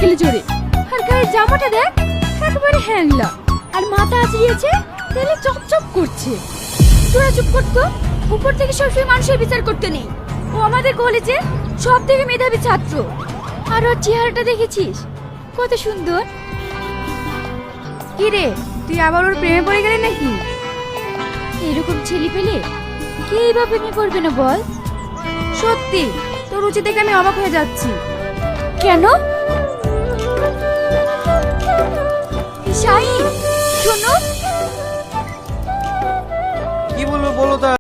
সাইকেলে জোরে। আর গায়ের জামাটা দেখ, একেবারে হ্যাংলা। আর মাথা আঁচড়িয়েছে, তেলে চপচপ করছে। তোরা চুপ করতো, উপর থেকে সবসময় মানুষের বিচার করতে নেই। ও আমাদের কলেজে সব থেকে মেধাবী ছাত্র। আর ওর চেহারাটা দেখেছিস, কত সুন্দর। কি রে, তুই আবার ওর প্রেমে পড়ে গেলি নাকি? এরকম ছেলে পেলে কে বা প্রেমে পড়বে না বল? সত্যি তোর রুচি দেখে আমি অবাক হয়ে যাচ্ছি। কেন? শাহিন, শোনো। কি বলবো বলো তা।